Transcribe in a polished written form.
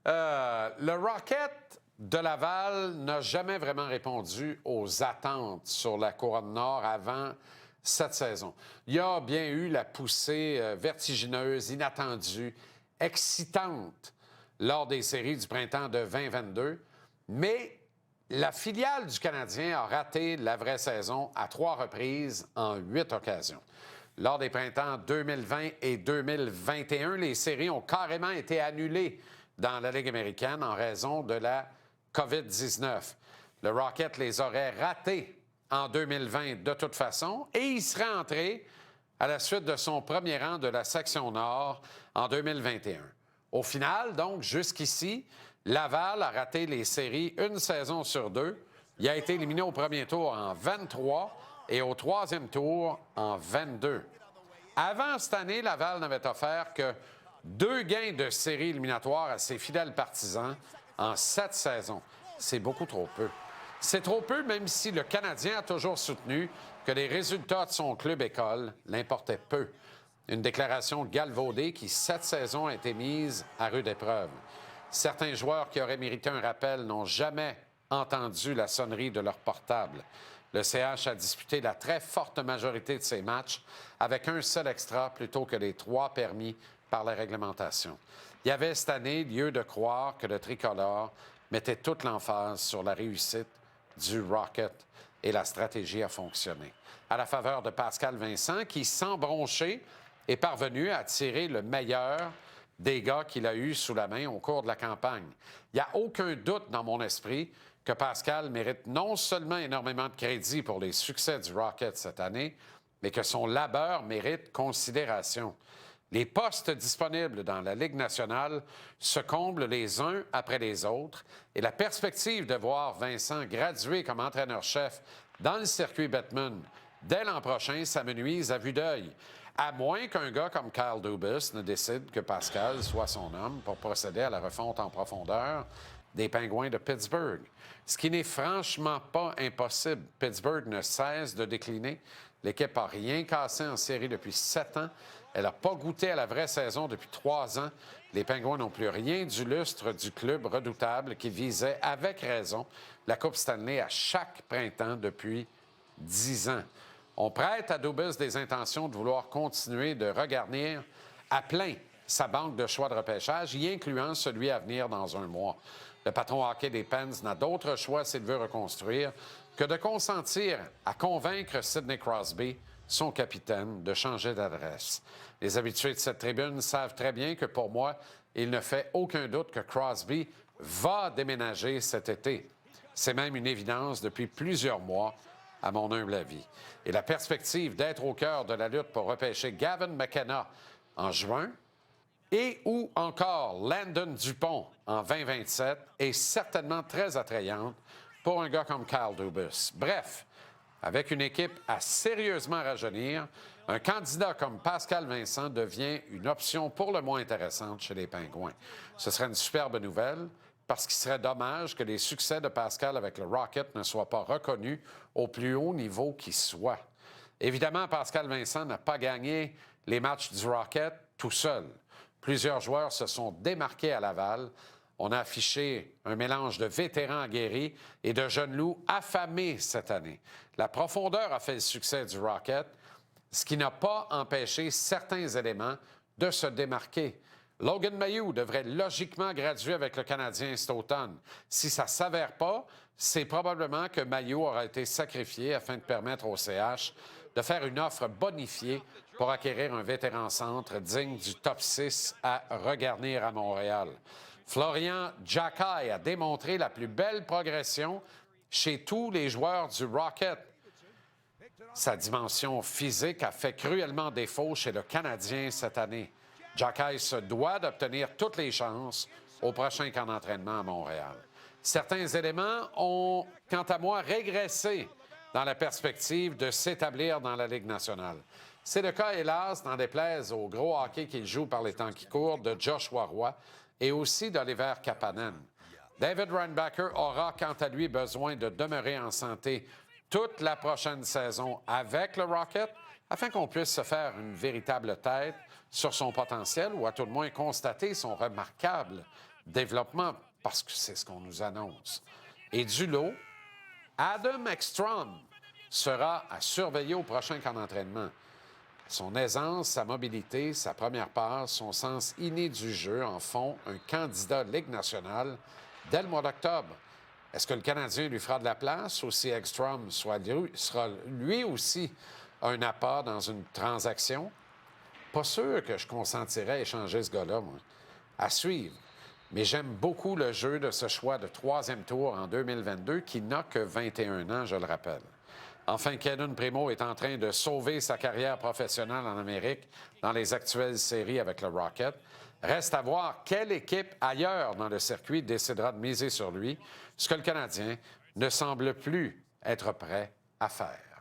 Le Rocket de Laval n'a jamais vraiment répondu aux attentes sur la Couronne Nord avant cette saison. Il y a bien eu la poussée vertigineuse, inattendue, excitante lors des séries du printemps de 2022, mais la filiale du Canadien a raté la vraie saison à 3 reprises en 8 occasions. Lors des printemps 2020 et 2021, les séries ont carrément été annulées dans la Ligue américaine en raison de la COVID-19. Le Rocket les aurait ratées en 2020 de toute façon et il serait entré à la suite de son premier rang de la section Nord en 2021. Au final, donc, jusqu'ici, Laval a raté les séries une saison sur 2. Il a été éliminé au premier tour en 23 et au troisième tour en 22. Avant cette année, Laval n'avait offert que 2 gains de séries éliminatoires à ses fidèles partisans en 7 saisons. C'est beaucoup trop peu. C'est trop peu, même si le Canadien a toujours soutenu que les résultats de son club-école l'importaient peu. Une déclaration galvaudée qui, cette saison, a été mise à rude épreuve. Certains joueurs qui auraient mérité un rappel n'ont jamais entendu la sonnerie de leur portable. Le CH a disputé la très forte majorité de ses matchs avec un seul extra plutôt que les 3 permis par la réglementation. Il y avait cette année lieu de croire que le tricolore mettait toute l'emphase sur la réussite du Rocket et la stratégie a fonctionné. À la faveur de Pascal Vincent, qui, sans broncher, est parvenu à tirer le meilleur des gars qu'il a eu sous la main au cours de la campagne. Il n'y a aucun doute dans mon esprit que Pascal mérite non seulement énormément de crédit pour les succès du Rocket cette année, mais que son labeur mérite considération. Les postes disponibles dans la Ligue nationale se comblent les uns après les autres et la perspective de voir Vincent graduer comme entraîneur-chef dans le circuit Bettman dès l'an prochain s'amenuise à vue d'œil, à moins qu'un gars comme Kyle Dubas ne décide que Pascal soit son homme pour procéder à la refonte en profondeur des Pingouins de Pittsburgh. Ce qui n'est franchement pas impossible. Pittsburgh ne cesse de décliner. L'équipe n'a rien cassé en série depuis 7 ans. Elle n'a pas goûté à la vraie saison depuis 3 ans. Les Pingouins n'ont plus rien du lustre du club redoutable qui visait, avec raison, la Coupe Stanley à chaque printemps depuis 10 ans. On prête à Dubas des intentions de vouloir continuer de regarnir à plein sa banque de choix de repêchage, y incluant celui à venir dans un mois. Le patron hockey des Pens n'a d'autre choix s'il veut reconstruire que de consentir à convaincre Sidney Crosby, son capitaine, de changer d'adresse. Les habitués de cette tribune savent très bien que pour moi, il ne fait aucun doute que Crosby va déménager cet été. C'est même une évidence depuis plusieurs mois, à mon humble avis. Et la perspective d'être au cœur de la lutte pour repêcher Gavin McKenna en juin et ou encore Landon Dupont en 2027 est certainement très attrayante pour un gars comme Kyle Dubas. Bref, avec une équipe à sérieusement rajeunir, un candidat comme Pascal Vincent devient une option pour le moins intéressante chez les Pingouins. Ce serait une superbe nouvelle parce qu'il serait dommage que les succès de Pascal avec le Rocket ne soient pas reconnus au plus haut niveau qui soit. Évidemment, Pascal Vincent n'a pas gagné les matchs du Rocket tout seul. Plusieurs joueurs se sont démarqués à Laval. On a affiché un mélange de vétérans aguerris et de jeunes loups affamés cette année. La profondeur a fait le succès du Rocket, ce qui n'a pas empêché certains éléments de se démarquer. Logan Mailloux devrait logiquement graduer avec le Canadien cet automne. Si ça ne s'avère pas, c'est probablement que Mailloux aura été sacrifié afin de permettre au CH de faire une offre bonifiée pour acquérir un vétéran centre digne du top 6 à regarnir à Montréal. Florian Xhekaj a démontré la plus belle progression chez tous les joueurs du Rocket. Sa dimension physique a fait cruellement défaut chez le Canadien cette année. Xhekaj se doit d'obtenir toutes les chances au prochain camp d'entraînement à Montréal. Certains éléments ont, quant à moi, régressé dans la perspective de s'établir dans la Ligue nationale. C'est le cas, hélas, n'en déplaise au gros hockey qu'il joue par les temps qui courent, de Joshua Roy et aussi d'Oliver Kapanen. David Reinbacher aura, quant à lui, besoin de demeurer en santé toute la prochaine saison avec le Rocket afin qu'on puisse se faire une véritable tête sur son potentiel ou à tout le moins constater son remarquable développement, parce que c'est ce qu'on nous annonce. Et du lot, Adam Ekstrom sera à surveiller au prochain camp d'entraînement. Son aisance, sa mobilité, sa première passe, son sens inné du jeu en font un candidat Ligue nationale dès le mois d'octobre. Est-ce que le Canadien lui fera de la place ou si Ekstrom sera lui aussi un apport dans une transaction? Pas sûr que je consentirais à échanger ce gars-là, moi. À suivre. Mais j'aime beaucoup le jeu de ce choix de troisième tour en 2022 qui n'a que 21 ans, je le rappelle. Enfin, Cayden Primeau est en train de sauver sa carrière professionnelle en Amérique dans les actuelles séries avec le Rocket. Reste à voir quelle équipe ailleurs dans le circuit décidera de miser sur lui, ce que le Canadien ne semble plus être prêt à faire.